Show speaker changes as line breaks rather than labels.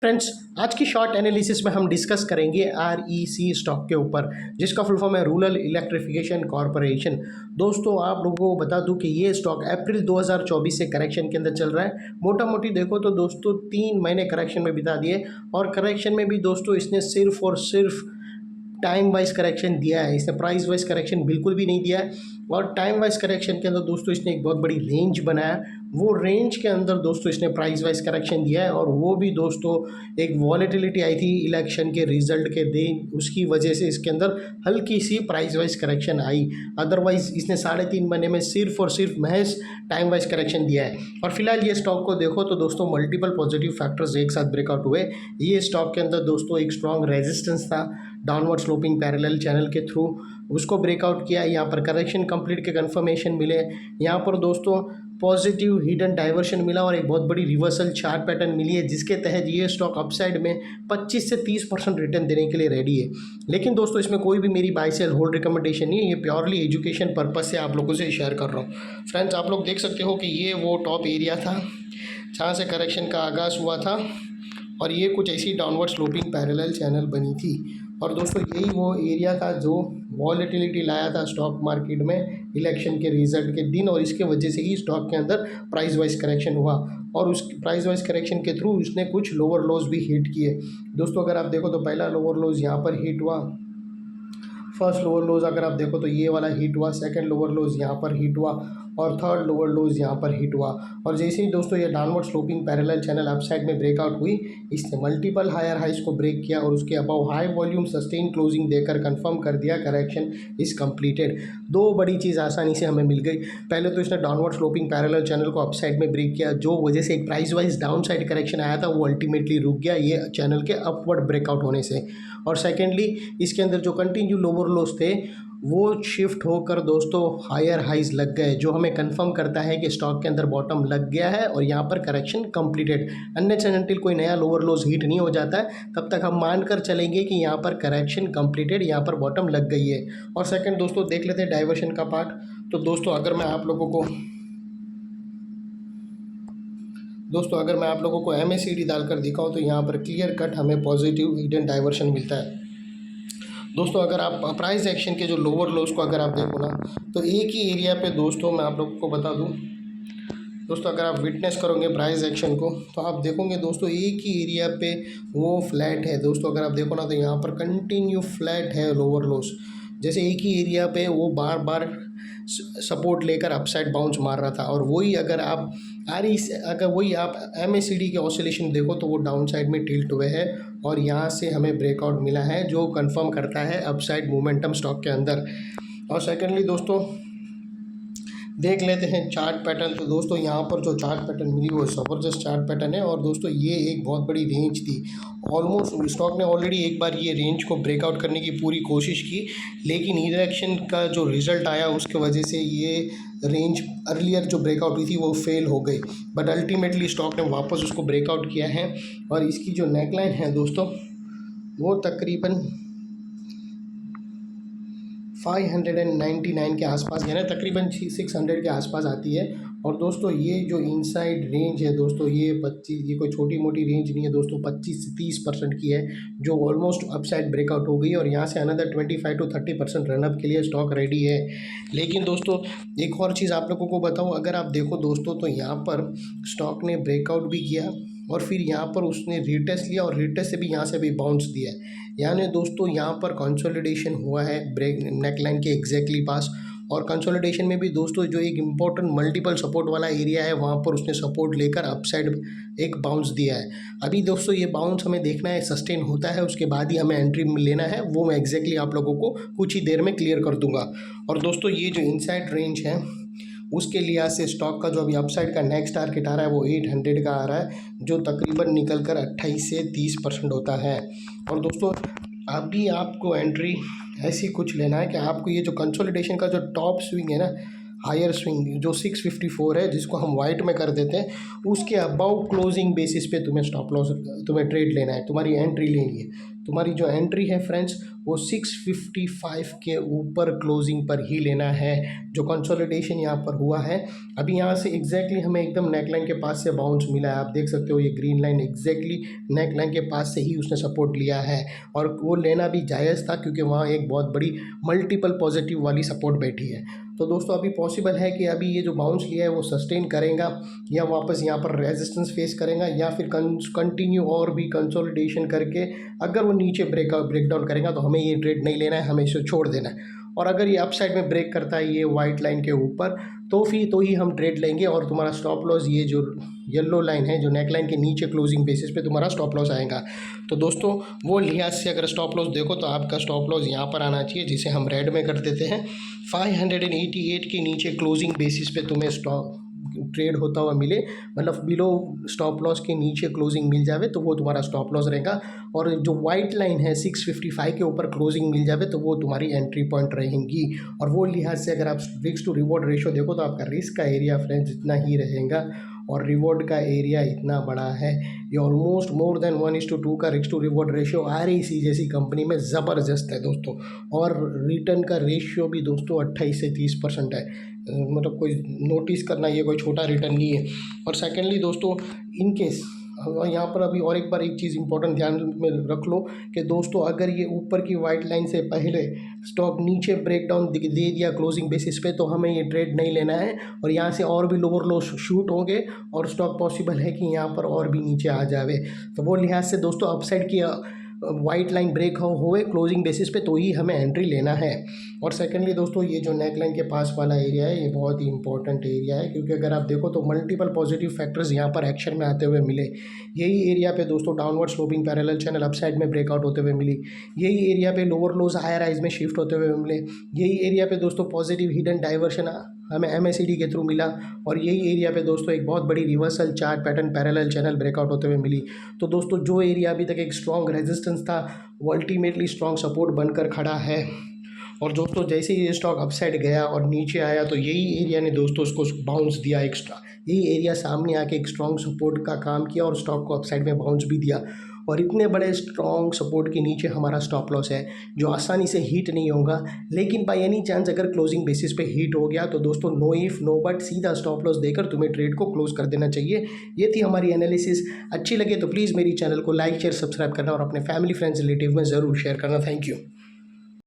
Friends, आज की short analysis में हम डिस्कस करेंगे REC स्टॉक के ऊपर, जिसका फुल फॉर्म है रूरल इलेक्ट्रिफिकेशन कॉरपोरेशन। दोस्तों, आप लोगों को बता दूं कि ये स्टॉक अप्रैल 2024 से करेक्शन के अंदर चल रहा है। मोटा मोटी देखो तो दोस्तों 3 महीने करेक्शन में बिता दिए, और करेक्शन में भी दोस्तों इसने सिर्फ और सिर्फ टाइम वाइज करेक्शन दिया है। इसने प्राइस वाइज करेक्शन बिल्कुल भी नहीं दिया है। और टाइम वाइज करेक्शन के अंदर दोस्तों इसने एक बहुत बड़ी रेंज बनाया, वो रेंज के अंदर दोस्तों इसने प्राइस वाइज करेक्शन दिया है। और वो भी दोस्तों एक वॉलेटिलिटी आई थी इलेक्शन के रिजल्ट के दिन, उसकी वजह से इसके अंदर हल्की सी प्राइस वाइज करेक्शन आई। अदरवाइज इसने 3.5 महीने में सिर्फ और सिर्फ महज टाइम वाइज करेक्शन दिया है। और फिलहाल ये स्टॉक को देखो तो दोस्तों मल्टीपल पॉजिटिव फैक्टर्स एक साथ ब्रेकआउट हुए। ये स्टॉक के अंदर दोस्तों एक स्ट्रॉन्ग रेजिस्टेंस था डाउनवर्ड स्लोपिंग पैरेलल चैनल के थ्रू, उसको ब्रेकआउट किया। यहाँ पर करेक्शन कंप्लीट के कंफर्मेशन मिले। यहाँ पर दोस्तों पॉजिटिव हिडन डाइवर्शन मिला और एक बहुत बड़ी रिवर्सल चार्ट पैटर्न मिली है, जिसके तहत ये स्टॉक अपसाइड में 25 से 30% रिटर्न देने के लिए रेडी है। लेकिन दोस्तों इसमें कोई भी मेरी बाय सेल होल्ड रिकमेंडेशन नहीं है, ये प्योरली एजुकेशन पर्पस से आप लोगों से शेयर कर रहा हूँ। फ्रेंड्स, आप लोग देख सकते हो कि ये वो टॉप एरिया था जहाँ से करेक्शन का आगाज़ हुआ था, और ये कुछ ऐसी डाउनवर्ड स्लोपिंग पैरेलल चैनल बनी थी। और दोस्तों यही वो एरिया था जो वॉलेटिलिटी लाया था स्टॉक मार्केट में इलेक्शन के रिजल्ट के दिन, और इसके वजह से ही स्टॉक के अंदर प्राइस वाइज करेक्शन हुआ। और उस प्राइस वाइज करेक्शन के थ्रू उसने कुछ लोअर लोज भी हिट किए। दोस्तों अगर आप देखो तो पहला लोअर लोज यहाँ पर हिट हुआ, फर्स्ट लोअर लोज अगर आप देखो तो ये वाला हिट हुआ, सेकंड लोअर लोज यहाँ पर हिट हुआ, और थर्ड लोअर लोज यहाँ पर हिट हुआ। और जैसे ही दोस्तों ये downward sloping parallel channel upside में ब्रेकआउट हुई, इसने मल्टीपल हायर हाइज को ब्रेक किया और उसके above high volume sustain closing देकर कंफर्म कर दिया करेक्शन इज कंप्लीटेड। दो बड़ी चीज़ आसानी से हमें मिल गई। पहले तो इसने डाउनवर्ड स्लोपिंग पैरेलल चैनल को अपसाइड में ब्रेक किया, जो वजह से एक price wise down side correction आया था वो अल्टीमेटली रुक गया ये चैनल के अपवर्ड ब्रेकआउट होने से। और सेकेंडली इसके अंदर जो कंटिन्यू लोअर लोज थे वो शिफ्ट होकर दोस्तों हायर हाइज लग गए, जो हमें कंफर्म करता है कि स्टॉक के अंदर बॉटम लग गया है और यहाँ पर correction completed. Unless and until कोई नया लोअर लोज हिट नहीं हो जाता है, तब तक हम मानकर चलेंगे कि यहाँ पर करेक्शन कंप्लीटेड, यहाँ पर बॉटम लग गई है। और सेकंड दोस्तों देख लेते हैं डाइवर्शन का पार्ट। तो दोस्तों अगर मैं आप लोगों को MACD डालकर दिखाऊँ तो यहाँ पर क्लियर कट हमें पॉजिटिव हिडन डाइवर्शन मिलता है। दोस्तों अगर आप प्राइस एक्शन के जो लोअर लोज को अगर आप देखो ना, तो एक ही एरिया पे दोस्तों मैं आप लोगों को बता दूं, दोस्तों अगर आप विटनेस करोगे प्राइस एक्शन को तो आप देखोगे दोस्तों एक ही एरिया पे वो फ्लैट है। दोस्तों अगर आप देखो ना तो यहाँ पर कंटिन्यू फ्लैट है लोअर लोज, जैसे एक ही एरिया पे वो बार बार सपोर्ट लेकर अपसाइड बाउंस मार रहा था। और वही अगर आप MACD के ऑसिलेशन देखो तो वो डाउन साइड में टिल्ट हुए हैं, और यहाँ से हमें ब्रेकआउट मिला है जो कंफर्म करता है अपसाइड मोमेंटम स्टॉक के अंदर। और सेकेंडली दोस्तों देख लेते हैं चार्ट पैटर्न। तो दोस्तों यहाँ पर जो चार्ट पैटर्न मिली वो ज़बरदस्त चार्ट पैटर्न है, और दोस्तों ये एक बहुत बड़ी रेंज थी। ऑलमोस्ट स्टॉक ने ऑलरेडी एक बार ये रेंज को ब्रेकआउट करने की पूरी कोशिश की, लेकिन इलेक्शन का जो रिज़ल्ट आया उसके वजह से ये रेंज अर्लियर जो ब्रेकआउट हुई थी वो फेल हो गई। बट अल्टीमेटली स्टॉक ने वापस उसको ब्रेकआउट किया है, और इसकी जो नेकलाइन है दोस्तों वो तकरीबन 599 के आसपास, यानी तकरीबन 600 के आसपास आती है। और दोस्तों ये जो इनसाइड रेंज है दोस्तों ये कोई छोटी मोटी रेंज नहीं है दोस्तों, 25 से 30% की है, जो ऑलमोस्ट अपसाइड ब्रेकआउट हो गई, और यहाँ से अनदर 25 to 30% रनअप के लिए स्टॉक रेडी है। लेकिन दोस्तों एक और चीज़ आप लोगों को बताऊँ, अगर आप देखो दोस्तों तो यहाँ पर स्टॉक ने ब्रेकआउट भी किया और फिर यहाँ पर उसने रिटेस्ट लिया, और रिटेस्ट से भी यहाँ से भी बाउंस दिया है। यानी दोस्तों यहाँ पर कंसोलिडेशन हुआ है ब्रेक नेकलाइन के एग्जैक्टली पास, और कंसोलिडेशन में भी दोस्तों जो एक इम्पोर्टेंट मल्टीपल सपोर्ट वाला एरिया है वहाँ पर उसने सपोर्ट लेकर अपसाइड एक बाउंस दिया है। अभी दोस्तों ये बाउंस हमें देखना है सस्टेन होता है, उसके बाद ही हमें एंट्री लेना है, वो मैं एग्जैक्टली आप लोगों को कुछ ही देर में क्लियर कर दूंगा। और दोस्तों ये जो इनसाइड रेंज है उसके लिहाज से स्टॉक का जो अभी अपसाइड का नेक्स्ट टारगेट आ रहा है वो 800 का आ रहा है, जो तकरीबन निकल कर 28 से 30% होता है। और दोस्तों अभी आपको एंट्री ऐसी कुछ लेना है कि आपको ये जो कंसोलिडेशन का जो टॉप स्विंग है ना, हायर स्विंग जो 654 है, जिसको हम वाइट में कर देते हैं, उसके अबाउ क्लोजिंग बेसिस पे तुम्हें स्टॉप लॉस, तुम्हें ट्रेड लेना है, तुम्हारी एंट्री लेनी है। तुम्हारी जो एंट्री है फ्रेंड्स वो 655 के ऊपर क्लोजिंग पर ही लेना है। जो कंसोलिडेशन यहाँ पर हुआ है, अभी यहाँ से एग्जैक्टली हमें एकदम नेकलाइन के पास से बाउंस मिला है। आप देख सकते हो ये ग्रीन लाइन एग्जैक्टली नेकलाइन के पास से ही उसने सपोर्ट लिया है, और वो लेना भी जायज़ था क्योंकि वहाँ एक बहुत बड़ी मल्टीपल पॉजिटिव वाली सपोर्ट बैठी है। तो दोस्तों अभी पॉसिबल है कि अभी ये जो बाउंस लिया है वो सस्टेन करेगा या वापस यहाँ पर रेजिस्टेंस फेस करेगा, या फिर कंटिन्यू और भी कंसोलिडेशन करके अगर वो नीचे ब्रेकडाउन करेगा तो हमें ये ट्रेड नहीं लेना है, हमें इसे छोड़ देना है। और अगर ये अपसाइड में ब्रेक करता है ये वाइट लाइन के ऊपर तो ही हम ट्रेड लेंगे, और तुम्हारा स्टॉप लॉस ये जो येलो लाइन है जो नेक लाइन के नीचे क्लोजिंग बेसिस पे तुम्हारा स्टॉप लॉस आएगा। तो दोस्तों वो लिहाज से अगर स्टॉप लॉस देखो तो आपका स्टॉप लॉस यहाँ पर आना चाहिए, जिसे हम रेड में कर देते हैं। 588 के नीचे क्लोजिंग बेसिस पे तुम्हें स्टॉप ट्रेड होता हुआ मिले, मतलब बिलो स्टॉप लॉस के नीचे क्लोजिंग मिल जावे तो वो तुम्हारा स्टॉप लॉस रहेगा। और जो वाइट लाइन है 655 के ऊपर क्लोजिंग मिल जावे तो वो तुम्हारी एंट्री पॉइंट रहेंगी। और वो लिहाज से अगर आप रिस्क टू रिवॉर्ड रेशो देखो तो आपका रिस्क का एरिया फ्रेंड्स इतना ही रहेगा और रिवॉर्ड का एरिया इतना बड़ा है। ये ऑलमोस्ट मोर देन 1:2 का risk to reward ratio REC जैसी कंपनी में ज़बरदस्त है दोस्तों। और रिटर्न का रेशियो भी दोस्तों 28 से 30% है, मतलब कोई नोटिस करना ये कोई छोटा रिटर्न नहीं है। और सेकेंडली दोस्तों इनकेस यहाँ पर अभी और एक बार एक चीज़ इंपॉर्टेंट ध्यान में रख लो कि दोस्तों अगर ये ऊपर की वाइट लाइन से पहले स्टॉक नीचे ब्रेकडाउन दे दिया क्लोजिंग बेसिस पे तो हमें ये ट्रेड नहीं लेना है, और यहाँ से और भी लोअर लो शूट होंगे और स्टॉक पॉसिबल है कि यहाँ पर और भी नीचे आ जावे। तो वो लिहाज से दोस्तों अपसाइड की वाइट लाइन ब्रेक होए क्लोजिंग बेसिस पे तो ही हमें एंट्री लेना है। और सेकेंडली दोस्तों ये जो नेक लाइन के पास वाला एरिया है ये बहुत ही इंपॉर्टेंट एरिया है, क्योंकि अगर आप देखो तो मल्टीपल पॉजिटिव फैक्टर्स यहाँ पर एक्शन में आते हुए मिले। यही एरिया पे दोस्तों downward sloping parallel channel upside में ब्रेकआउट होते हुए मिली। यही एरिया पे लोअर लोज हायर हाइज में शिफ्ट होते हुए मिले। यही एरिया पे दोस्तों पॉजिटिव हिडन डाइवर्शन हमें MACD के थ्रू मिला। और यही एरिया पे दोस्तों एक बहुत बड़ी reversal chart pattern parallel channel breakout होते हुए मिली। तो दोस्तों जो एरिया अभी तक एक स्ट्रॉन्ग रेजिस्टेंस था वो अल्टीमेटली स्ट्रॉन्ग सपोर्ट बनकर खड़ा है। और दोस्तों जैसे ही ये स्टॉक अपसाइड गया और नीचे आया तो यही एरिया ने दोस्तों उसको बाउंस दिया एक्स्ट्रा। यही एरिया सामने आके एक स्ट्रॉन्ग सपोर्ट का काम किया और स्टॉक को अपसाइड में बाउंस भी दिया। और इतने बड़े स्ट्रॉन्ग सपोर्ट के नीचे हमारा स्टॉप लॉस है जो आसानी से हीट नहीं होगा, लेकिन बाय एनी चांस अगर क्लोजिंग बेसिस पे हीट हो गया तो दोस्तों नो इफ नो बट सीधा स्टॉप लॉस देकर तुम्हें ट्रेड को क्लोज कर देना चाहिए। ये थी हमारी एनालिसिस। अच्छी लगे तो प्लीज़ मेरी चैनल को लाइक शेयर सब्सक्राइब करना और अपने फैमिली फ्रेंड्स रिलेटिव में ज़रूर शेयर करना। Thank you.